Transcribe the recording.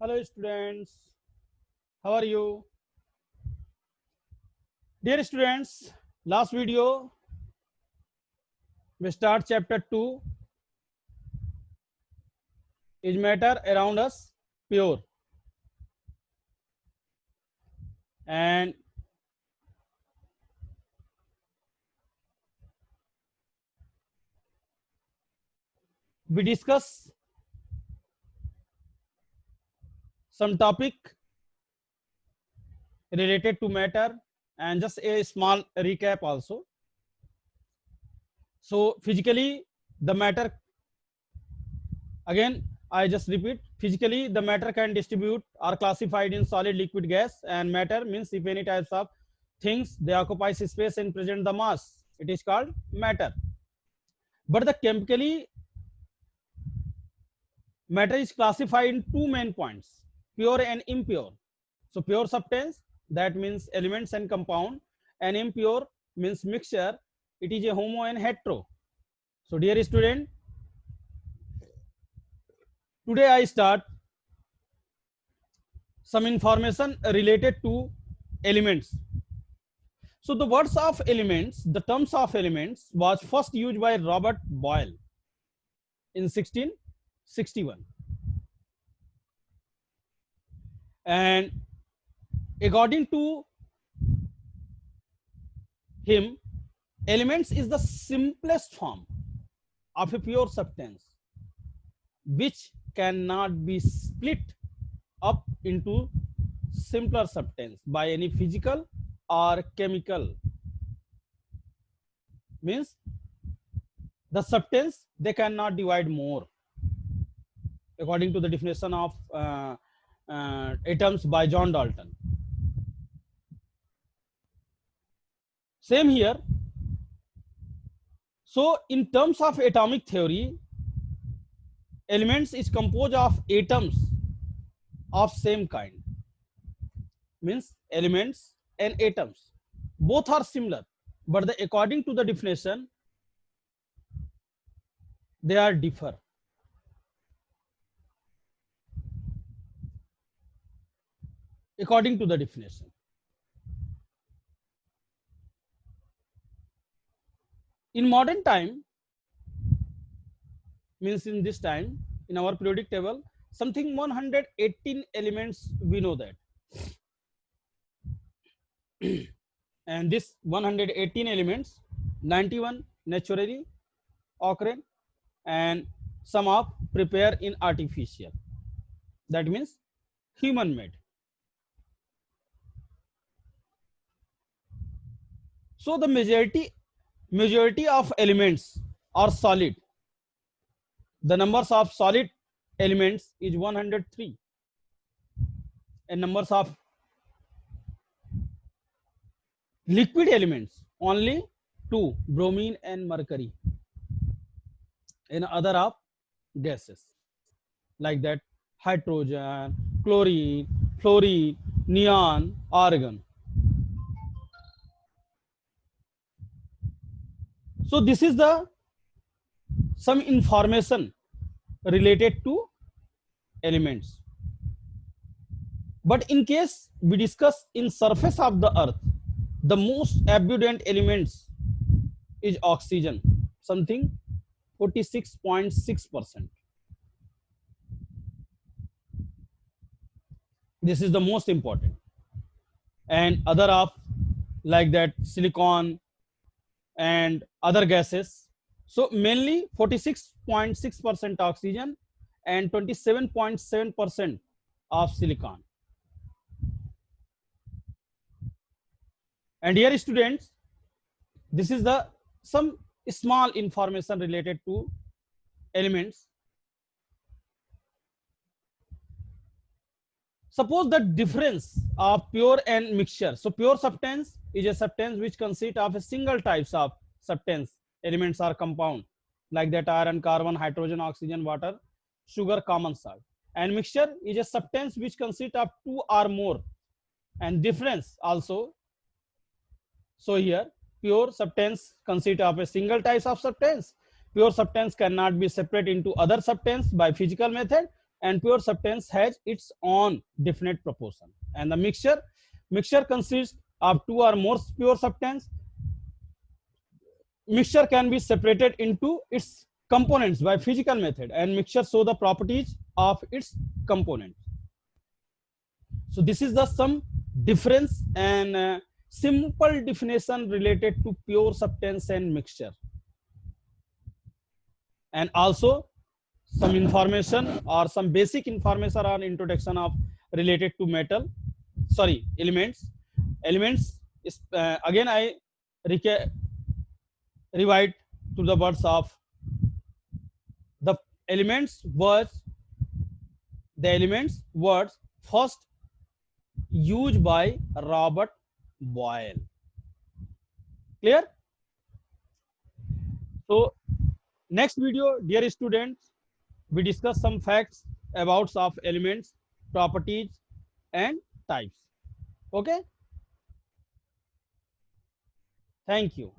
Hello students, how are you? Dear students, last video we start chapter 2 is matter around us pure, and we discuss some topic related to matter and just a small recap also. So physically the matter, again I just repeat, physically the matter can distribute or classified in solid, liquid, gas, and matter means if any types of things they occupy space and present the mass, it is called matter. But the chemically matter is classified in two main points, pure and impure. So pure substance, that means elements and compound, and impure means mixture, it is a homo and hetero. So dear student, today I start some information related to elements. So the words of elements, the terms of elements was first used by Robert Boyle in 1661, and according to him, elements is the simplest form of a pure substance which cannot be split up into simpler substance by any physical or chemical. Means the substance they cannot divide more, according to the definition of atoms by John Dalton. Same here. So in terms of atomic theory, elements is composed of atoms of same kind. Means elements and atoms both are similar, but according to the definition they are differ. According to the definition, in modern time, means in this time, in our periodic table, something 118 elements we know that. And this 118 elements, 91 naturally occur and some are prepared in artificial, that means human made. So the majority of elements are solid. The numbers of solid elements is 103, and numbers of liquid elements only 2, bromine and mercury, and other of gases like that hydrogen, chlorine, fluorine, neon, argon. So this is the some information related to elements. But in case we discuss in surface of the earth, the most abundant elements is oxygen, something 46.6%. This is the most important, and other of like that silicon and other gases. So mainly 46.6% oxygen and 27.7% of silicon. And here students, this is the some small information related to elements. Suppose the difference of pure and mixture. So pure substance is a substance which consists of a single types of substance. Elements are compound like that iron, carbon, hydrogen, oxygen, water, sugar, common salt. And mixture is a substance which consists of two or more. And difference also. So here pure substance consists of a single type of substance. Pure substance cannot be separated into other substance by physical method, and pure substance has its own definite proportion. And the mixture consists of two or more pure substance. Mixture can be separated into its components by physical method, and mixture show the properties of its components. So this is the some difference and simple definition related to pure substance and mixture, and also some information or some basic information or introduction of related to metal, sorry, elements is, again I revite to the words of the elements words, the elements words first used by Robert Boyle. Clear? So next video, dear students, we discuss some facts about of elements, properties and types. Okay, thank you.